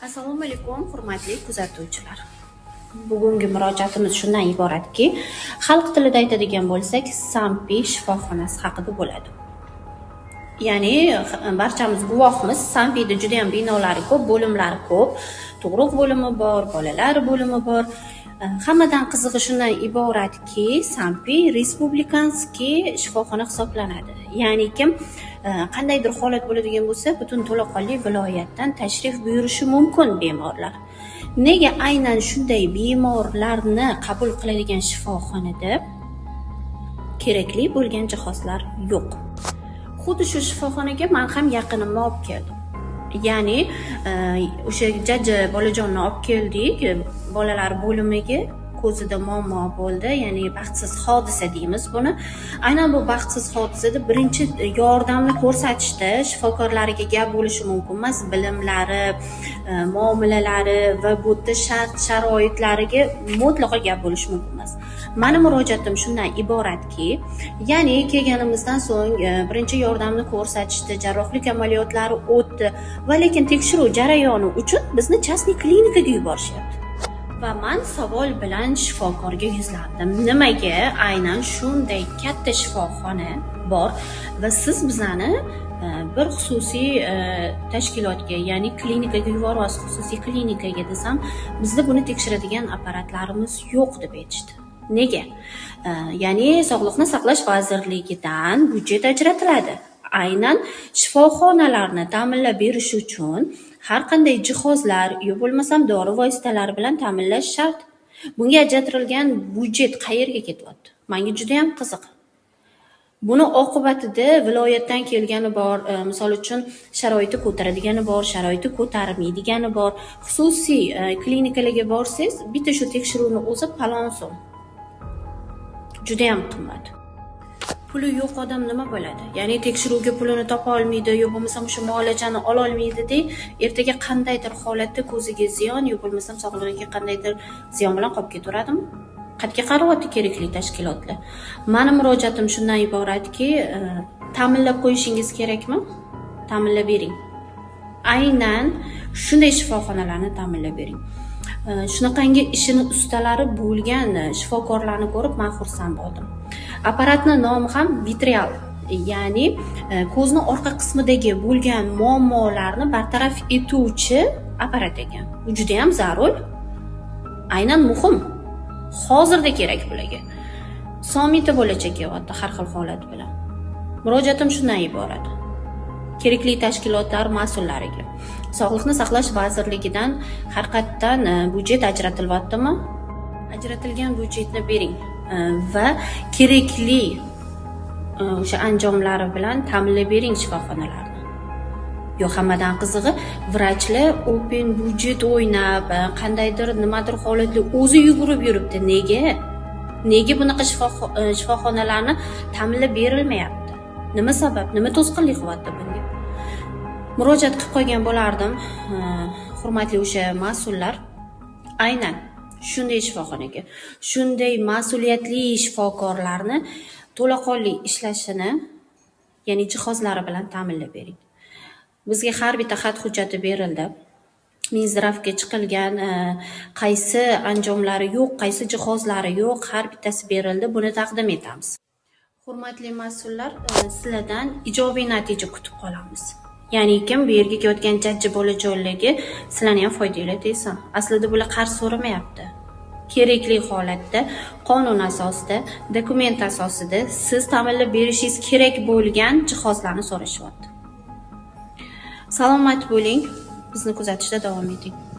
Assalomu alaykum, hurmatli kuzatuvchilar. Bugungi murojaatimiz shundan iboratki, xalq tilida aytadigan bo'lsak, Sampi shifoxonasi haqida bo'ladi. Ya'ni barchamiz guvohmiz, Sampida juda ham binolari ko'p, bo'limlari ko'p, tug'ruq bo'limi bor, bolalar bo'limi bor. Hammadan qizig'i shundan iboratki, Sampi respublikanskiy shifoxona hisoblanadi. Ya'ni kim qandaydir holat bo'ladigan bo'lsa, butun to'laqonli viloyatdan tashrif buyurishi mumkin bemorlar. Nega aynan shunday bemorlarni qabul qiladigan shifoxonada kerakli bo'lgan jihozlar yo'q? Xuddi shu shifoxonaga men ham yaqinimni olib keldim. Ya'ni o'sha jajji bolajonni olib keldik, bolalar bo'limiga. Ko'zida muammo bo'ldi, ya'ni baxtsiz hodisa deymiz buni. Aynan bu baxtsiz hodisada birinchi yordamni ko'rsatishda shifokorlariga gap bo'lishi mumkin emas, bilimlari, muomalalari va bu yerda shart-sharoitlariga mutlaqo gap bo'lishi mumkin emas. Meni murojaatim shundan iboratki, ya'ni kelganimizdan so'ng birinchi yordamni ko'rsatishdi, jarrohlik amaliyotlari o'tdi va lekin tekshiruv jarayoni uchun bizni частный klinikaga yuborishyapti. Va men savol bilan shifokorga yuzlandim. Nimaga aynan shunday katta shifoxona bor va siz bizani bir xususiy tashkilotga, ya'ni klinikaga yuborasiz, xususiy klinikaga desam, bizda buni tekshiradigan apparatlarimiz yo'q deb aytishdi. Nega? Ya'ni Sog'liqni saqlash vazirligidan byudjet ajratiladi. Aynan shifoxonalarni ta'minlab berish uchun har qanday jihozlar yo bo'lmasam dori vositalari bilan ta'minlash shart. Bunga ajratilgan byudjet qayerga ketyapti? Menga juda ham qiziq. Buni oqibatida viloyatdan kelgani bor, misol uchun sharoiti ko'taradigani bor, sharoiti ko'tarmaydigani bor. Xususiy klinikalarga borsangiz, bitta shu tekshiruvni o'zi palon so'm. Juda ham qimmat. Puli yo'q odam nima bo'ladi? Ya'ni tekshiruvga pulini topa olmaydi, yo bo'lmasam o'sha muolajani ola olmaydi-da, ertaga qandaydir holatda ko'ziga ziyon, yo bo'lmasam sog'lig'iga qandaydir ziyon bilan qolib ketaveradimi? Qayerga qaryapti kerakli tashkilotlar? Mening murojaatim shundan iboratki, ta'minlab qo'yishingiz kerakmi? Ta'minlab bering. Aynan shunday shifoxonalarni ta'minlab bering. Shunaqangi ishini ustalari bo'lgan shifokorlarni ko'rib men xursand bo'ldim. Apparatning nomi ham vitrial, ya'ni ko'zning orqa qismidagi bo'lgan muammolarni bartaraf etuvchi apparat ekan. Bu juda ham zarur. Aynan muhim. Hozirda kerak bularga. Somita bo'lajak kelyapti har xil holat bilan. Murojaatim shundan iborat. Kerakli tashkilotlar mas'ullariga, Sog'liqni saqlash vazirligidan har qatdan byudjet ajratilyaptimi? Ajratilgan byudjetni bering va kerakli o'sha anjomlari bilan ta'minlab bering shifoxonalarni. Yo hammadan qizig'i, vrachlar open byudjet o'ynab, qandaydir nimadir holatda o'zi yugurib yuribdi. Nega? Nega bunaqa shifoxonalarni ta'minlab berilmayapti? Nima sabab? Nima to'sqinlik qilyapti bunga? Murojaat qilib qo'ygan bo'lardim. Hurmatli o'sha mas'ullar, aynan shunday shifoxonaga, shunday mas'uliyatli shifokorlarni to'laqonli ishlashini, ya'ni jihozlari bilan ta'minlab bering. Bizga har bitta xat hujjati berildi. Minzdravga chiqilgan, qaysi anjomlari yo'q, qaysi jihozlari yo'q, har bittasi berildi. Buni taqdim etamiz. Hurmatli mas'ullar, sizlardan ijobiy natija kutib qolamiz. Ya'ni kim bu yerga kelayotgan jajji bolajonlarga sizlarning ham foydanglar tegsin. Aslida bular qarz so'ramayapti. Kerakli holatda, qonun asosida, dokument asosida siz ta'minlab berishingiz kerak bo'lgan jihozlarni so'rashyapti. Salomat bo'ling, bizni kuzatishda davom eting.